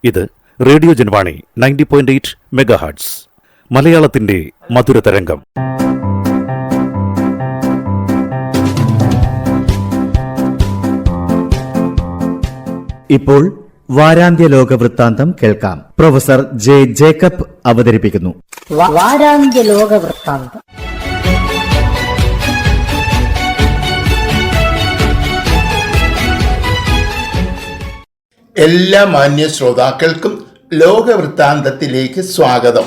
ഇത് radio Janvani 90.8 megahertz മലയാളത്തിന്റെ മധുരതരംഗം. ഇപ്പോൾ വാരാന്ത്യ ലോക വൃത്താന്തം കേൾക്കാം. പ്രൊഫസർ ജെ ജേക്കബ് അവതരിപ്പിക്കുന്നു. വാരാന്ത്യ ലോക വൃത്താന്തം. എല്ലാ മാന്യ ശ്രോതാക്കൾക്കും ലോകവൃത്താന്തത്തിലേക്ക് സ്വാഗതം.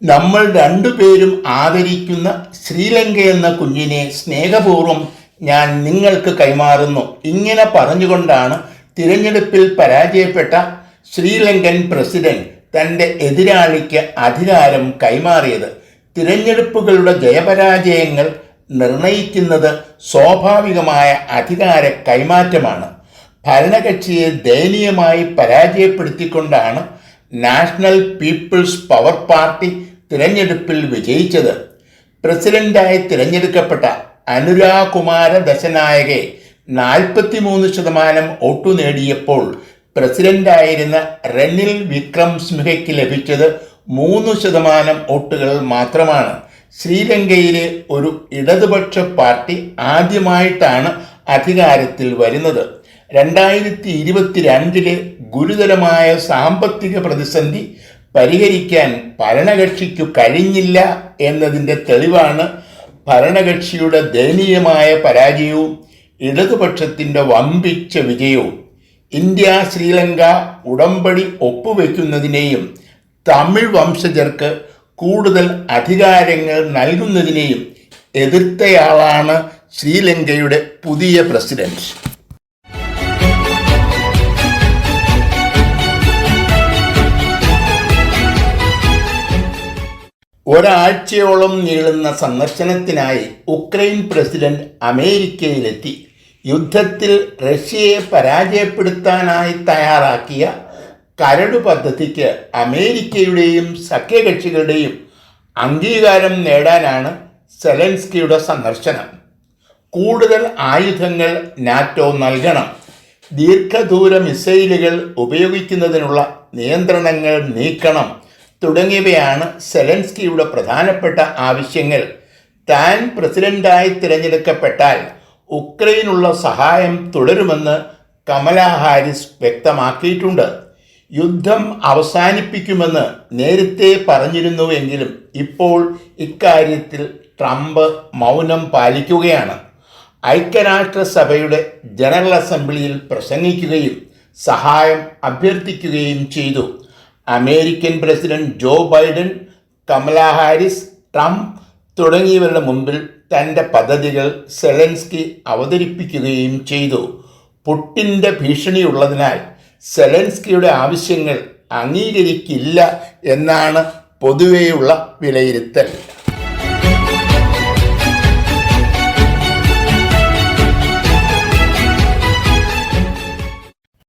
നമ്മൾ രണ്ടുപേരും ആദരിക്കുന്ന ശ്രീലങ്ക എന്ന കുഞ്ഞിനെ സ്നേഹപൂർവ്വം ഞാൻ നിങ്ങൾക്ക് കൈമാറുന്നു. ഇങ്ങനെ പറഞ്ഞുകൊണ്ടാണ് തിരഞ്ഞെടുപ്പിൽ പരാജയപ്പെട്ട ശ്രീലങ്കൻ പ്രസിഡന്റ് തൻ്റെ എതിരാളിക്ക് അധികാരം കൈമാറിയത്. തിരഞ്ഞെടുപ്പുകളുടെ ജയപരാജയങ്ങൾ നിർണയിക്കുന്നത് സ്വാഭാവികമായ അധികാര കൈമാറ്റമാണ്. ഭരണകക്ഷിയെ ദയനീയമായി പരാജയപ്പെടുത്തിക്കൊണ്ടാണ് നാഷണൽ പീപ്പിൾസ് പവർ പാർട്ടി തിരഞ്ഞെടുപ്പിൽ വിജയിച്ചത്. പ്രസിഡന്റായി തിരഞ്ഞെടുക്കപ്പെട്ട അനുരാ കുമാര ദശനായകെ 43% വോട്ടു നേടിയപ്പോൾ പ്രസിഡന്റായിരുന്ന റെനിൽ വിക്രംസിംഹയ്ക്ക് ലഭിച്ചത് 3% വോട്ടുകൾ മാത്രമാണ്. ശ്രീലങ്കയിലെ ഒരു ഇടതുപക്ഷ പാർട്ടി ആദ്യമായിട്ടാണ് അധികാരത്തിൽ വരുന്നത്. 2022 ഗുരുതരമായ സാമ്പത്തിക പ്രതിസന്ധി പരിഹരിക്കാൻ ഭരണകക്ഷിക്കു കഴിഞ്ഞില്ല എന്നതിൻ്റെ തെളിവാണ് ഭരണകക്ഷിയുടെ ദയനീയമായ പരാജയവും ഇടതുപക്ഷത്തിൻ്റെ വമ്പിച്ച വിജയവും. ഇന്ത്യ ശ്രീലങ്ക ഉടമ്പടി ഒപ്പുവെക്കുന്നതിനെയും തമിഴ് വംശജർക്ക് കൂടുതൽ അധികാരങ്ങൾ നൽകുന്നതിനെയും എതിർത്തയാളാണ് ശ്രീലങ്കയുടെ പുതിയ പ്രസിഡന്റ്. ഒരാഴ്ചയോളം നീളുന്ന സന്ദർശനത്തിനായി ഉക്രൈൻ പ്രസിഡന്റ് അമേരിക്കയിലെത്തി. യുദ്ധത്തിൽ റഷ്യയെ പരാജയപ്പെടുത്താനായി തയ്യാറാക്കിയ കരട് പദ്ധതിക്ക് അമേരിക്കയുടെയും സഖ്യകക്ഷികളുടെയും അംഗീകാരം നേടാനാണ് സെലൻസ്കിയുടെ സന്ദർശനം. കൂടുതൽ ആയുധങ്ങൾ നാറ്റോ നൽകണം, ദീർഘദൂര മിസൈലുകൾ ഉപയോഗിക്കുന്നതിനുള്ള നിയന്ത്രണങ്ങൾ നീക്കണം തുടങ്ങിയവയാണ് സെലൻസ്കിയുടെ പ്രധാനപ്പെട്ട ആവശ്യങ്ങൾ. താൻ പ്രസിഡന്റായി തിരഞ്ഞെടുക്കപ്പെട്ടാൽ ഉക്രൈനുള്ള സഹായം തുടരുമെന്ന് കമലാ ഹാരിസ് വ്യക്തമാക്കിയിട്ടുണ്ട്. യുദ്ധം അവസാനിപ്പിക്കുമെന്ന് നേരത്തെ പറഞ്ഞിരുന്നുവെങ്കിലും ഇപ്പോൾ ഇക്കാര്യത്തിൽ ട്രംപ് മൗനം പാലിക്കുകയാണ്. ഐക്യരാഷ്ട്രസഭയുടെ ജനറൽ അസംബ്ലിയിൽ പ്രസംഗിക്കുകയും സഹായം അഭ്യർത്ഥിക്കുകയും ചെയ്തു. American president Joe Biden, Kamala Harris, Trump തുടങ്ങിയവരുടെ മുമ്പിൽ തൻ്റെ പദ്ധതികൾ സെലൻസ്കി അവതരിപ്പിക്കുകയും ചെയ്തു. പുടിൻ്റെ ഭീഷണിയുള്ളതിനാൽ സെലൻസ്കിയുടെ ആവശ്യങ്ങൾ അംഗീകരിക്കില്ല എന്നാണ് പൊതുവെയുള്ള വിലയിരുത്തൽ.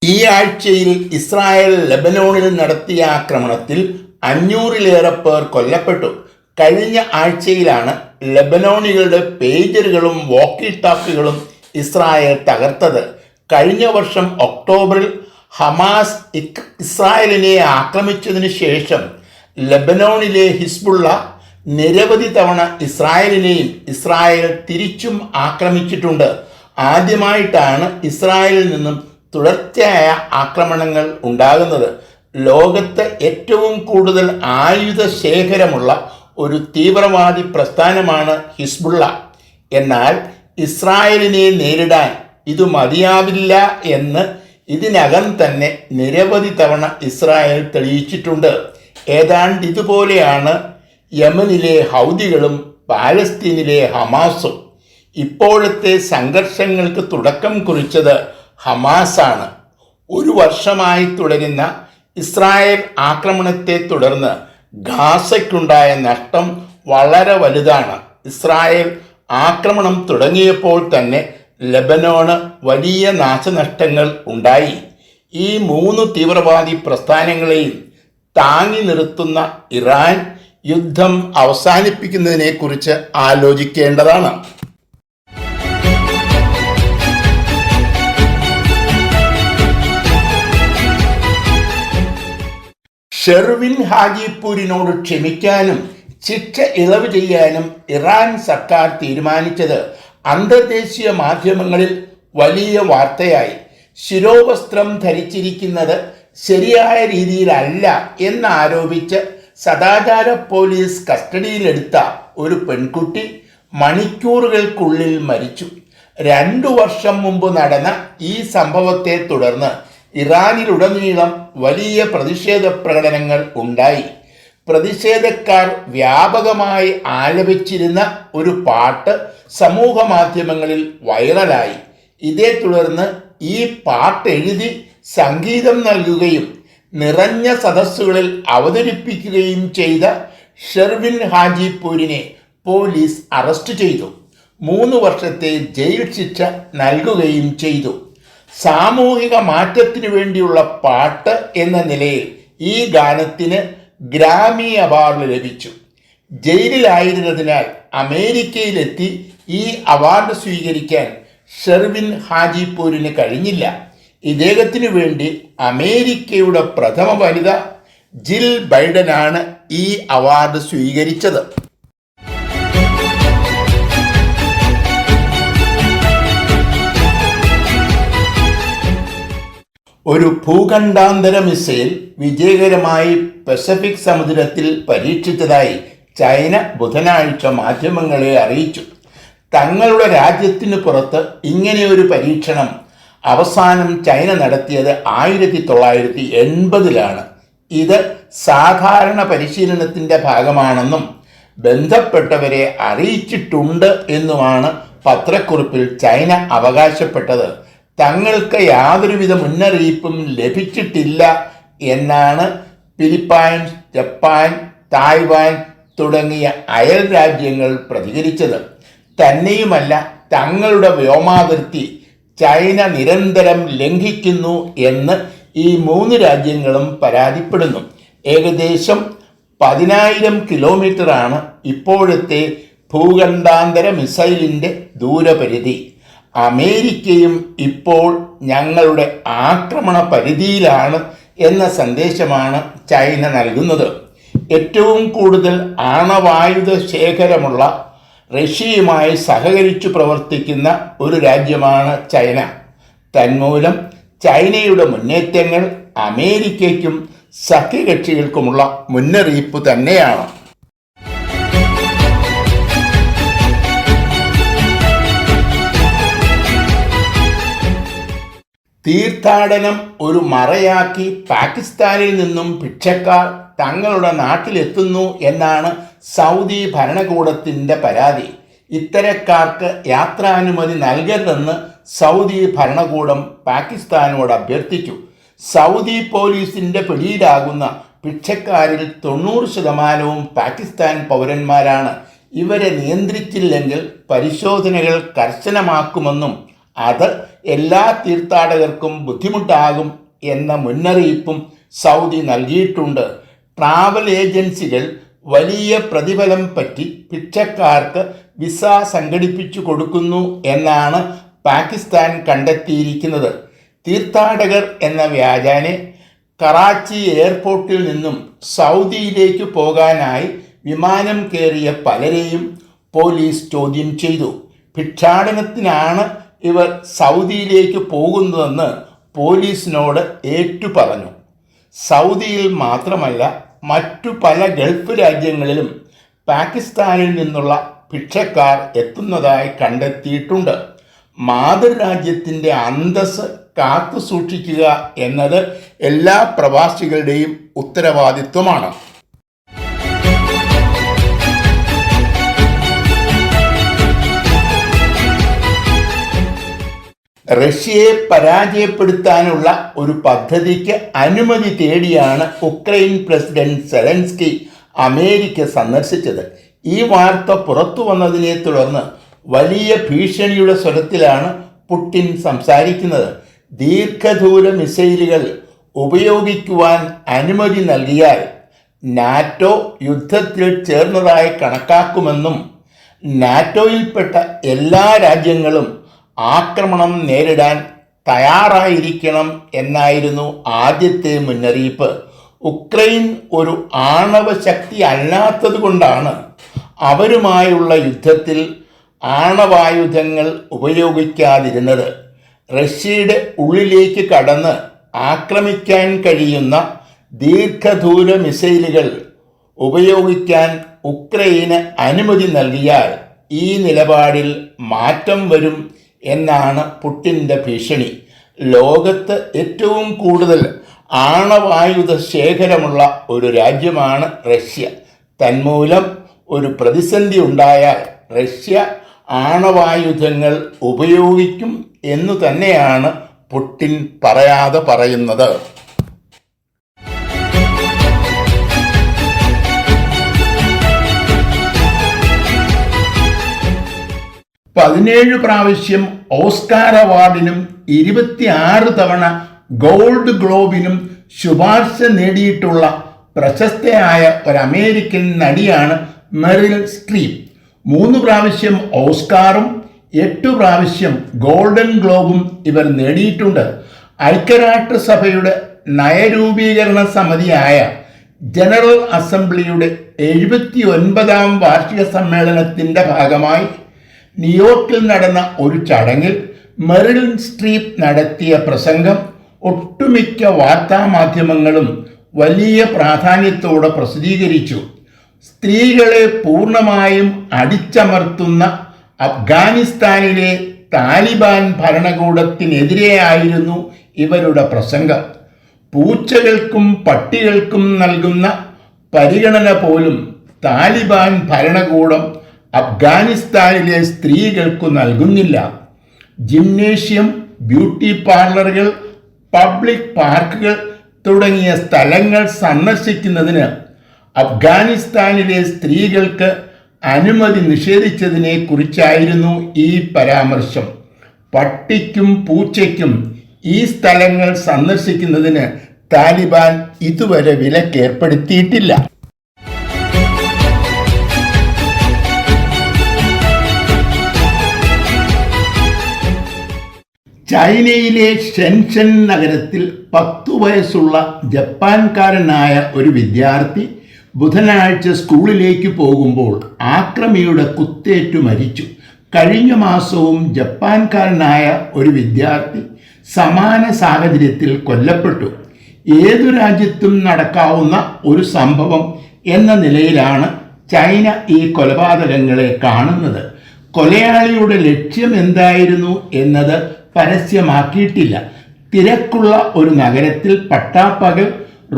ഈ ആഴ്ചയിൽ ഇസ്രായേൽ ലെബനോണിൽ നടത്തിയ ആക്രമണത്തിൽ 500-ലേറെ പേർ കൊല്ലപ്പെട്ടു. കഴിഞ്ഞ ആഴ്ചയിലാണ് ലെബനോണികളുടെ പേജറുകളും വോക്കി ടോക്കികളും ഇസ്രായേൽ തകർത്തത്. കഴിഞ്ഞ വർഷം ഒക്ടോബറിൽ ഹമാസ് ഇസ്രായേലിനെ ആക്രമിച്ചതിന് ശേഷം ലെബനോണിലെ ഹിസ്ബുള്ള നിരവധി തവണ ഇസ്രായേലിനെയും ഇസ്രായേൽ തിരിച്ചും ആക്രമിച്ചിട്ടുണ്ട്. ആദ്യമായിട്ടാണ് ഇസ്രായേലിൽ നിന്നും തുടർച്ചയായ ആക്രമണങ്ങൾ ഉണ്ടാകുന്നത്. ലോകത്ത് ഏറ്റവും കൂടുതൽ ആയുധ ശേഖരമുള്ള ഒരു തീവ്രവാദി പ്രസ്ഥാനമാണ് ഹിസ്ബുള്ള. എന്നാൽ ഇസ്രായേലിനെ നേരിടാൻ ഇത് മതിയാവില്ല എന്ന് ഇതിനകം തന്നെ നിരവധി തവണ ഇസ്രായേൽ തെളിയിച്ചിട്ടുണ്ട്. ഏതാണ്ട് ഇതുപോലെയാണ് യമനിലെ ഹൗദികളും പാലസ്തീനിലെ ഹമാസും. ഇപ്പോഴത്തെ സംഘർഷങ്ങൾക്ക് തുടക്കം കുറിച്ചത് ഹമാസാണ്. ഒരു വർഷമായി തുടരുന്ന ഇസ്രായേൽ ആക്രമണത്തെ തുടർന്ന് ഗാസയ്ക്കുണ്ടായ നഷ്ടം വളരെ വലുതാണ്. ഇസ്രായേൽ ആക്രമണം തുടങ്ങിയപ്പോൾ തന്നെ ലെബനോണ് വലിയ നാശനഷ്ടങ്ങൾ ഉണ്ടായി. ഈ 3 തീവ്രവാദി പ്രസ്ഥാനങ്ങളെയും താങ്ങി നിർത്തുന്ന ഇറാൻ യുദ്ധം അവസാനിപ്പിക്കുന്നതിനെക്കുറിച്ച് ആലോചിക്കേണ്ടതാണ്. ഷെർവിൻ ഹാജിപൂരിനോട് ക്ഷമിക്കാനും ശിക്ഷ ഇളവ് ചെയ്യാനും ഇറാൻ സർക്കാർ തീരുമാനിച്ചത് അന്തർദേശീയ മാധ്യമങ്ങളിൽ വലിയ വാർത്തയായി. ശിരോവസ്ത്രം ധരിച്ചിരിക്കുന്നത് ശരിയായ രീതിയിലല്ല എന്നാരോപിച്ച് സദാചാര പോലീസ് കസ്റ്റഡിയിലെടുത്ത ഒരു പെൺകുട്ടി മണിക്കൂറുകൾക്കുള്ളിൽ മരിച്ചു. 2 വർഷം മുമ്പ് നടന്ന ഈ സംഭവത്തെ തുടർന്ന് ഇറാനിലുടനീളം വലിയ പ്രതിഷേധ പ്രകടനങ്ങൾ ഉണ്ടായി. പ്രതിഷേധക്കാർ വ്യാപകമായി ആലപിച്ചിരുന്ന ഒരു പാട്ട് സമൂഹ മാധ്യമങ്ങളിൽ വൈറലായി. ഇതേ തുടർന്ന് ഈ പാട്ട് എഴുതി സംഗീതം നൽകുകയും നിറഞ്ഞ സദസ്സുകളിൽ അവതരിപ്പിക്കുകയും ചെയ്ത ഷെർവിൻ ഹാജിപൂരിനെ പോലീസ് അറസ്റ്റ് ചെയ്തു. 3 വർഷത്തെ ജയിൽ ശിക്ഷ നൽകുകയും ചെയ്തു. സാമൂഹിക മാറ്റത്തിനു വേണ്ടിയുള്ള പാട്ട് എന്ന നിലയിൽ ഈ ഗാനത്തിന് ഗ്രാമി അവാർഡ് ലഭിച്ചു. ജയിലിലായിരുന്നതിനാൽ അമേരിക്കയിലെത്തി ഈ അവാർഡ് സ്വീകരിക്കാൻ ഷെർവിൻ ഹാജിപൂരിന് കഴിഞ്ഞില്ല. ഇദ്ദേഹത്തിനു വേണ്ടി അമേരിക്കയുടെ പ്രഥമ വനിത ജിൽ ബൈഡനാണ് ഈ അവാർഡ് സ്വീകരിച്ചത്. ഒരു ഭൂഖണ്ഡാന്തര മിസൈൽ വിജയകരമായി പസഫിക് സമുദ്രത്തിൽ പരീക്ഷിച്ചതായി ചൈന ബുധനാഴ്ച മാധ്യമങ്ങളെ അറിയിച്ചു. തങ്ങളുടെ രാജ്യത്തിന് പുറത്ത് ഇങ്ങനെയൊരു പരീക്ഷണം അവസാനം ചൈന നടത്തിയത് 1980-ലാണ്. ഇത് സാധാരണ പരിശീലനത്തിൻ്റെ ഭാഗമാണെന്നും ബന്ധപ്പെട്ടവരെ അറിയിച്ചിട്ടുണ്ട് എന്നുമാണ് പത്രക്കുറിപ്പിൽ ചൈന അവകാശപ്പെട്ടത്. തങ്ങൾക്ക് യാതൊരുവിധ മുന്നറിയിപ്പും ലഭിച്ചിട്ടില്ല എന്നാണ് ഫിലിപ്പൈൻസ്, ജപ്പാൻ, തായ്വാൻ തുടങ്ങിയ അയൽ രാജ്യങ്ങൾ പ്രതികരിച്ചത്. തന്നെയുമല്ല, തങ്ങളുടെ വ്യോമാതിർത്തി ചൈന നിരന്തരം ലംഘിക്കുന്നു എന്ന് ഈ 3 രാജ്യങ്ങളും പരാതിപ്പെടുന്നു. ഏകദേശം 10,000 കിലോമീറ്ററാണ് ഇപ്പോഴത്തെ ഭൂഖണ്ഡാന്തര മിസൈലിൻ്റെ ദൂരപരിധി. അമേരിക്കയും ഇപ്പോൾ ഞങ്ങളുടെ ആക്രമണ പരിധിയിലാണ് എന്ന സന്ദേശമാണ് ചൈന നൽകുന്നത്. ഏറ്റവും കൂടുതൽ ആണവായുധ ശേഖരമുള്ള റഷ്യയുമായി സഹകരിച്ചു പ്രവർത്തിക്കുന്ന ഒരു രാജ്യമാണ് ചൈന. തന്മൂലം ചൈനയുടെ മുന്നേറ്റങ്ങൾ അമേരിക്കയ്ക്കും സഖ്യകക്ഷികൾക്കുമുള്ള മുന്നറിയിപ്പ് തന്നെയാണ്. തീർത്ഥാടനം ഒരു മറയാക്കി പാകിസ്ഥാനിൽ നിന്നും ഭിക്ഷക്കാർ തങ്ങളുടെ നാട്ടിലെത്തുന്നു എന്നാണ് സൗദി ഭരണകൂടത്തിൻ്റെ പരാതി. ഇത്തരക്കാർക്ക് യാത്രാനുമതി നൽകരുതെന്ന് സൗദി ഭരണകൂടം പാകിസ്ഥാനോട് അഭ്യർത്ഥിച്ചു. സൗദി പോലീസിൻ്റെ പിടിയിലാകുന്ന ഭിക്ഷക്കാരിൽ 90% പാകിസ്ഥാൻ പൗരന്മാരാണ്. ഇവരെ നിയന്ത്രിച്ചില്ലെങ്കിൽ പരിശോധനകൾ കർശനമാക്കുമെന്നും അത് എല്ലാ തീർത്ഥാടകർക്കും ബുദ്ധിമുട്ടാകും എന്ന മുന്നറിയിപ്പും സൗദി നൽകിയിട്ടുണ്ട്. ട്രാവൽ ഏജൻസികൾ വലിയ പ്രതിഫലം പറ്റി ഭിക്ഷക്കാർക്ക് വിസ സംഘടിപ്പിച്ചു കൊടുക്കുന്നു എന്നാണ് പാകിസ്ഥാൻ കണ്ടെത്തിയിരിക്കുന്നത്. തീർത്ഥാടകർ എന്ന വ്യാജേന കറാച്ചി എയർപോർട്ടിൽ നിന്നും സൗദിയിലേക്ക് പോകാനായി വിമാനം കയറിയ പലരെയും പോലീസ് ചോദ്യം ചെയ്തു. ഭിക്ഷാടനത്തിനാണ് ഇവർ സൗദിയിലേക്ക് പോകുന്നതെന്ന് പോലീസിനോട് ഏറ്റുപറഞ്ഞു. സൗദിയിൽ മാത്രമല്ല, മറ്റു പല ഗൾഫ് രാജ്യങ്ങളിലും പാകിസ്ഥാനിൽ നിന്നുള്ള ഭിക്ഷക്കാർ എത്തുന്നതായി കണ്ടെത്തിയിട്ടുണ്ട്. മാതൃരാജ്യത്തിൻ്റെ അന്തസ്സ് കാത്തു സൂക്ഷിക്കുക എന്നത് എല്ലാ പ്രവാസികളുടെയും ഉത്തരവാദിത്വമാണ്. റഷ്യയെ പരാജയപ്പെടുത്താനുള്ള ഒരു പദ്ധതിക്ക് അനുമതി തേടിയാണ് ഉക്രൈൻ പ്രസിഡന്റ് സെലൻസ്കി അമേരിക്ക സന്ദർശിച്ചത്. ഈ വാർത്ത പുറത്തു വന്നതിനെ തുടർന്ന് വലിയ ഭീഷണിയുടെ സ്വരത്തിലാണ് പുടിൻ സംസാരിക്കുന്നത്. ദീർഘദൂര മിസൈലുകൾ ഉപയോഗിക്കുവാൻ അനുമതി നൽകിയാൽ നാറ്റോ യുദ്ധത്തിൽ ചേർന്നതായി കണക്കാക്കുമെന്നും നാറ്റോയിൽപ്പെട്ട എല്ലാ രാജ്യങ്ങളും ആക്രമണം നേരിടാൻ തയ്യാറായിരിക്കണം എന്നായിരുന്നു ആദ്യത്തെ മുന്നറിയിപ്പ്. ഉക്രൈൻ ഒരു ആണവ ശക്തി അല്ലാത്തത് കൊണ്ടാണ് അവരുമായുള്ള യുദ്ധത്തിൽ ആണവായുധങ്ങൾ ഉപയോഗിക്കാതിരുന്നത്. റഷ്യയുടെ ഉള്ളിലേക്ക് കടന്ന് ആക്രമിക്കാൻ കഴിയുന്ന ദീർഘദൂര മിസൈലുകൾ ഉപയോഗിക്കാൻ ഉക്രൈന് അനുമതി നൽകിയാൽ ഈ നിലപാടിൽ മാറ്റം വരും എന്നാണ് പുടിൻ്റെ ഭീഷണി. ലോകത്ത് ഏറ്റവും കൂടുതൽ ആണവായുധ ശേഖരമുള്ള ഒരു രാജ്യമാണ് റഷ്യ. തന്മൂലം ഒരു പ്രതിസന്ധി ഉണ്ടായാൽ റഷ്യ ആണവായുധങ്ങൾ ഉപയോഗിക്കും എന്നു തന്നെയാണ് പുടിൻ പറയാതെ പറയുന്നത്. 17 പ്രാവശ്യം ഓസ്കാർ അവാർഡിനും 26 തവണ ഗോൾഡ് ഗ്ലോബിനും ശുപാർശ നേടിയിട്ടുള്ള പ്രശസ്തയായ ഒരു അമേരിക്കൻ നടിയാണ് മെറിൽ സ്ട്രീപ്പ്. 3 പ്രാവശ്യം ഓസ്കാറും 8 പ്രാവശ്യം ഗോൾഡൻ ഗ്ലോബും ഇവർ നേടിയിട്ടുണ്ട്. ഐക്യരാഷ്ട്രസഭയുടെ നയരൂപീകരണ സമിതിയായ ജനറൽ അസംബ്ലിയുടെ 79ാം വാർഷിക സമ്മേളനത്തിൻ്റെ ഭാഗമായി ന്യൂയോർക്കിൽ നടന്ന ഒരു ചടങ്ങിൽ മെറിൽ സ്ട്രീപ്പ് നടത്തിയ പ്രസംഗം ഒട്ടുമിക്ക വാർത്താമാധ്യമങ്ങളും വലിയ പ്രാധാന്യത്തോടെ പ്രസിദ്ധീകരിച്ചു. സ്ത്രീകളെ പൂർണ്ണമായും അടിച്ചമർത്തുന്ന അഫ്ഗാനിസ്ഥാനിലെ താലിബാൻ ഭരണകൂടത്തിനെതിരെയായിരുന്നു ഇവരുടെ പ്രസംഗം. പൂച്ചകൾക്കും പട്ടികൾക്കും നൽകുന്ന പരിഗണന പോലും താലിബാൻ ഭരണകൂടം അഫ്ഗാനിസ്ഥാനിലെ സ്ത്രീകൾക്കു നൽകുന്നില്ല. ജിംനേഷ്യം, ബ്യൂട്ടി പാർലറുകൾ, പബ്ലിക് പാർക്കുകൾ തുടങ്ങിയ സ്ഥലങ്ങൾ സന്ദർശിക്കുന്നതിന് അഫ്ഗാനിസ്ഥാനിലെ സ്ത്രീകൾക്ക് അനുമതി നിഷേധിച്ചതിനെ കുറിച്ചായിരുന്നു ഈ പരാമർശം. പട്ടിക്കും പൂച്ചയ്ക്കും ഈ സ്ഥലങ്ങൾ സന്ദർശിക്കുന്നതിന് താലിബാൻ ഇതുവരെ വിലക്കേർപ്പെടുത്തിയിട്ടില്ല. ചൈനയിലെ ഷെൻഷെൻ നഗരത്തിൽ 10 വയസ്സുള്ള ജപ്പാൻകാരനായ ഒരു വിദ്യാർത്ഥി ബുധനാഴ്ച സ്കൂളിലേക്ക് പോകുമ്പോൾ ആക്രമിയുടെ കുത്തേറ്റു മരിച്ചു. കഴിഞ്ഞ മാസവും ജപ്പാൻകാരനായ ഒരു വിദ്യാർത്ഥി സമാന സാഹചര്യത്തിൽ കൊല്ലപ്പെട്ടു. ഏതു രാജ്യത്തും നടക്കാവുന്ന ഒരു സംഭവം എന്ന നിലയിലാണ് ചൈന ഈ കൊലപാതകങ്ങളെ കാണുന്നത്. കൊലയാളിയുടെ ലക്ഷ്യം എന്തായിരുന്നു എന്നത് പരസ്യമാക്കിയിട്ടില്ല. തിരക്കുള്ള ഒരു നഗരത്തിൽ പട്ടാപ്പകൽ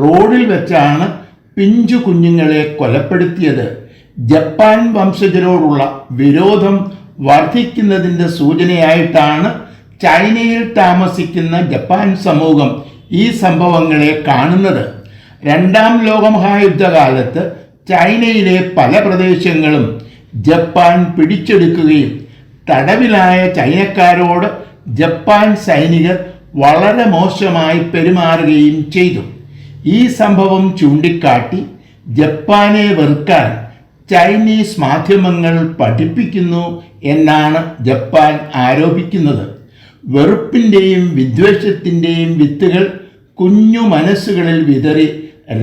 റോഡിൽ വെച്ചാണ് പിഞ്ചു കുഞ്ഞുങ്ങളെ കൊലപ്പെടുത്തിയത്. ജപ്പാൻ വംശജരോടുള്ള വിരോധം വർദ്ധിക്കുന്നതിൻ്റെ സൂചനയായിട്ടാണ് ചൈനയിൽ താമസിക്കുന്ന ജപ്പാൻ സമൂഹം ഈ സംഭവങ്ങളെ കാണുന്നത്. 2ാം ലോകമഹായുദ്ധകാലത്ത് ചൈനയിലെ പല പ്രദേശങ്ങളും ജപ്പാൻ പിടിച്ചെടുക്കുകയും തടവിലായ ചൈനക്കാരോട് ജപ്പാൻ സൈനികർ വളരെ മോശമായി പെരുമാറുകയും ചെയ്തു. ഈ സംഭവം ചൂണ്ടിക്കാട്ടി ജപ്പാനെ വെറുക്കാൻ ചൈനീസ് മാധ്യമങ്ങൾ പഠിപ്പിക്കുന്നു എന്നാണ് ജപ്പാൻ ആരോപിക്കുന്നത്. വെറുപ്പിൻ്റെയും വിദ്വേഷത്തിൻ്റെയും വിത്തുകൾ കുഞ്ഞു മനസ്സുകളിൽ വിതറി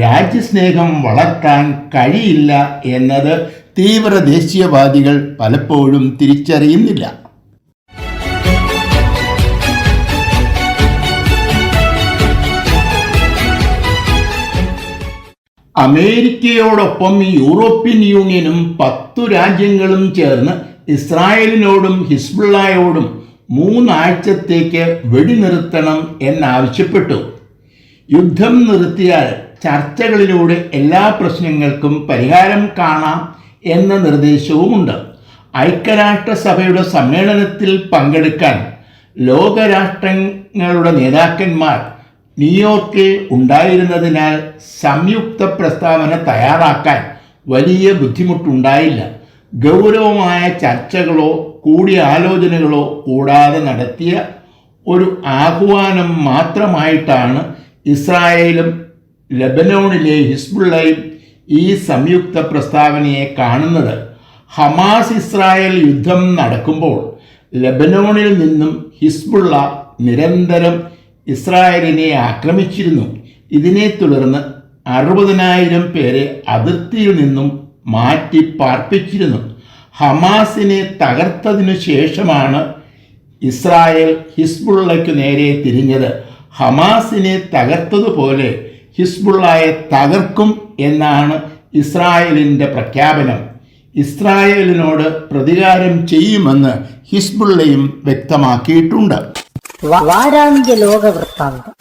രാജ്യസ്നേഹം വളർത്താൻ കഴിയില്ല എന്നത് തീവ്ര ദേശീയവാദികൾ പലപ്പോഴും തിരിച്ചറിയുന്നില്ല. അമേരിക്കയോടൊപ്പം യൂറോപ്യൻ യൂണിയനും 10 രാജ്യങ്ങളും ചേർന്ന് ഇസ്രായേലിനോടും ഹിസ്ബുള്ളയോടും 3 ആഴ്ചത്തേക്ക് വെടിനിർത്തണം എന്നാവശ്യപ്പെട്ടു. യുദ്ധം നിർത്തിയാൽ ചർച്ചകളിലൂടെ എല്ലാ പ്രശ്നങ്ങൾക്കും പരിഹാരം കാണാം എന്ന നിർദ്ദേശവുമുണ്ട്. ഐക്യരാഷ്ട്രസഭയുടെ സമ്മേളനത്തിൽ പങ്കെടുക്കാൻ ലോകരാഷ്ട്രങ്ങളുടെ നേതാക്കന്മാർ ന്യൂയോർക്കിൽ ഉണ്ടായിരുന്നതിനാൽ സംയുക്ത പ്രസ്താവന തയ്യാറാക്കാൻ വലിയ ബുദ്ധിമുട്ടുണ്ടായില്ല. ഗൗരവമായ ചർച്ചകളോ കൂടിയാലോചനകളോ കൂടാതെ നടത്തിയ ഒരു ആഹ്വാനം മാത്രമായിട്ടാണ് ഇസ്രായേലും ലെബനോണിലെ ഹിസ്ബുള്ളയും ഈ സംയുക്ത പ്രസ്താവനയെ കാണുന്നത്. ഹമാസ് ഇസ്രായേൽ യുദ്ധം നടക്കുമ്പോൾ ലെബനോണിൽ നിന്നും ഹിസ്ബുള്ള നിരന്തരം ഇസ്രായേലിനെ ആക്രമിച്ചിരുന്നു. ഇതിനെ തുടർന്ന് 60,000 പേരെ അതിർത്തിയിൽ നിന്നും മാറ്റി പാർപ്പിച്ചിരുന്നു. ഹമാസിനെ തകർത്തതിനു ശേഷമാണ് ഇസ്രായേൽ ഹിസ്ബുള്ളയ്ക്ക് നേരെ തിരിഞ്ഞത്. ഹമാസിനെ തകർത്തതുപോലെ ഹിസ്ബുള്ളയെ തകർക്കും എന്നാണ് ഇസ്രായേലിൻ്റെ പ്രഖ്യാപനം. ഇസ്രായേലിനോട് പ്രതികാരം ചെയ്യുമെന്ന് ഹിസ്ബുള്ളയും വ്യക്തമാക്കിയിട്ടുണ്ട്. വാരാന്ത്യ ലോക വൃത്താന്തം.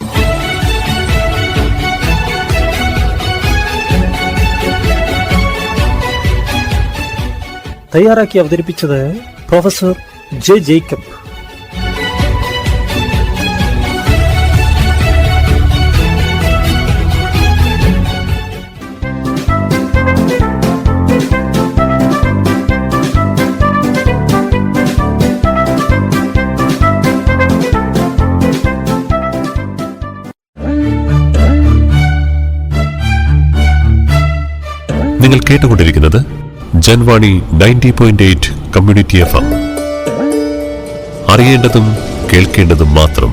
തയ്യാറാക്കി അവതരിപ്പിച്ചത് പ്രൊഫസർ ജെ ജേക്കബ്. നിങ്ങൾ കേട്ടുകൊണ്ടിരിക്കുന്നത് ജൻവാണി 90.8 കമ്മ്യൂണിറ്റി FM. അറിയേണ്ടതും കേൾക്കേണ്ടതും മാത്രം.